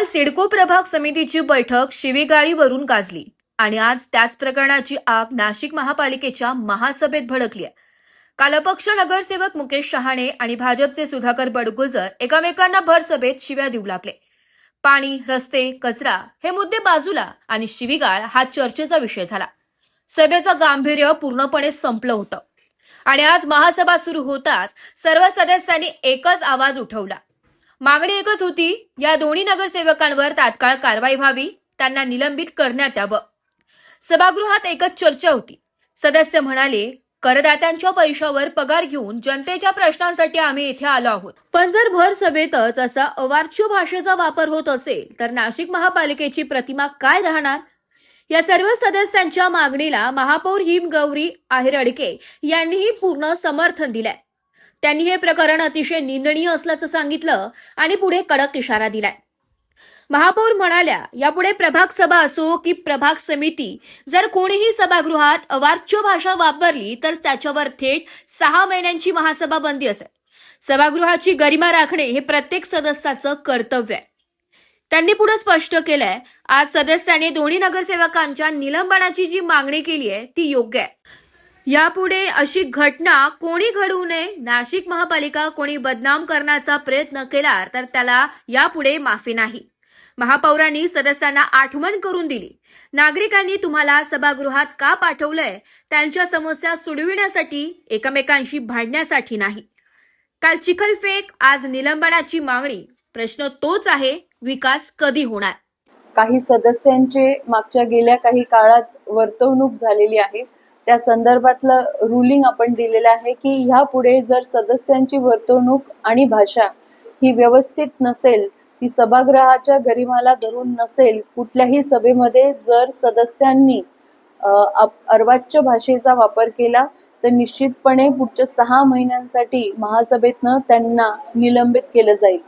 काल सिडको प्रभाग समितीची बैठक शिवीगाळीवरून गाजली आणि आज त्याच प्रकरणाची आग नाशिक महापालिकेच्या महासभेत भडकली आहे। काल अपक्ष नगरसेवक मुकेश शहाणे आणि भाजपचे सुधाकर बडगुजर एकमेकांना भर सभेत शिव्या देऊ लागले। पाणी, रस्ते, कचरा हे मुद्दे बाजूला आणि शिवीगाळ हा चर्चेचा विषय झाला। सभेचं गांभीर्य पूर्णपणे संपलं होतं आणि आज महासभा सुरू होताच सर्व सदस्यांनी एकच आवाज उठवला। मागणी एकच होती, या दोन्ही नगरसेवकांवर तात्काळ कारवाई व्हावी, त्यांना निलंबित करण्यात यावं। सभागृहात एकच चर्चा होती। सदस्य म्हणाले, करदात्यांच्या पैशावर पगार घेऊन जनतेच्या प्रश्नांसाठी आम्ही इथे आलो आहोत। पण जर भर सभेतच असा अवाच्य भाषेचा वापर होत असेल तर नाशिक महापालिकेची प्रतिमा काय राहणार? या सर्व सदस्यांच्या मागणीला महापौर हिमगौरी आहेरडके यांनीही पूर्ण समर्थन दिलंय। त्यांनी हे प्रकरण अतिशय निंदनीय असल्याचं सांगितलं आणि पुढे कडक इशारा दिलाय। महापौर म्हणाल्या, यापुढे प्रभाग सभा असो की प्रभाग समिती, जर कोणीही सभागृहात अवाच्य भाषा वापरली तर त्याच्यावर थेट 6 महिन्यांची महासभा बंदी असेल। सभागृहाची गरिमा राखणे हे प्रत्येक सदस्याचं कर्तव्य आहे। त्यांनी पुढे स्पष्ट केलंय, आज सदस्यांनी दोन्ही नगरसेवकांच्या निलंबनाची जी मागणी केली आहे ती योग्य आहे। यापुढे अशी घटना कोणी घडवू नये। नाशिक महापालिका कोणी बदनाम करण्याचा प्रयत्न केला तर त्याला यापुढे माफी नाही। महापौरांनी सदस्यांना आठवण करून दिली, नागरिकांनी तुम्हाला सभागृहात का पाठवलंय? त्यांच्या समस्या सोडविण्यासाठी, एकमेकांशी भांडण्यासाठी नाही। काल चिखलफेक, आज निलंबनाची मागणी। प्रश्न तोच आहे, विकास कधी होणार? काही सदस्यांचे मागच्या गेल्या काही काळात वर्तवणूक झालेली आहे, त्या संदर्भातलं रुलिंग आपण दिलेलं आहे की ह्यापुढे जर सदस्यांची वर्तवणूक आणि भाषा ही व्यवस्थित नसेल, ती सभागृहाच्या गरिमाला धरून नसेल, कुठल्याही सभेमध्ये जर सदस्यांनी अर्वाच्य भाषेचा वापर केला तर निश्चितपणे पुढच्या 6 महिन्यांसाठी महासभेतनं त्यांना निलंबित केलं जाईल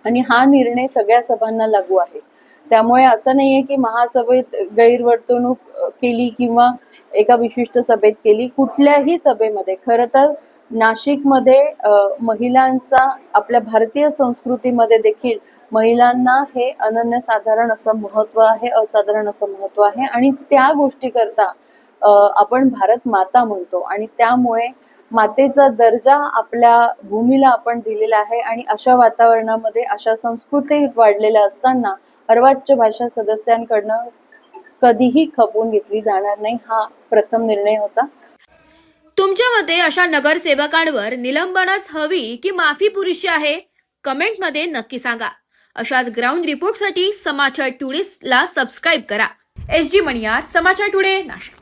आणि हा निर्णय सगळ्या सभांना लागू आहे। त्यामुळे असं नाहीये की महासभेत गैरवर्तणूक केली किंवा एका विशिष्ट सभेत केली, कुठल्याही सभेमध्ये। खरं तर नाशिकमध्ये महिलांचा, आपल्या भारतीय संस्कृतीमध्ये देखील महिलांना हे अनन्यसाधारण असं महत्व आहे, असाधारण असं महत्व आहे आणि त्या गोष्टी करता आपण भारत माता म्हणतो आणि त्यामुळे मातेचा दर्जा आपल्या भूमीला आपण दिलेला आहे आणि अशा वातावरणामध्ये, अशा संस्कृतीत वाढलेल्या असताना अर्वाच्य भाषा सदस्यांकडनं कधीही खपवून घेतली जाणार नाही, हा प्रथम निर्णय होता। तुमच्या मते अशा नगरसेवकांवर निलंबनच हवी की माफी पुरेशी आहे? कमेंटमध्ये नक्की सांगा। अशाच ग्राउंड रिपोर्टसाठी समाचार टुडेला सबस्क्राईब करा। SG मणियार, समाचार टुडे, नाशिक।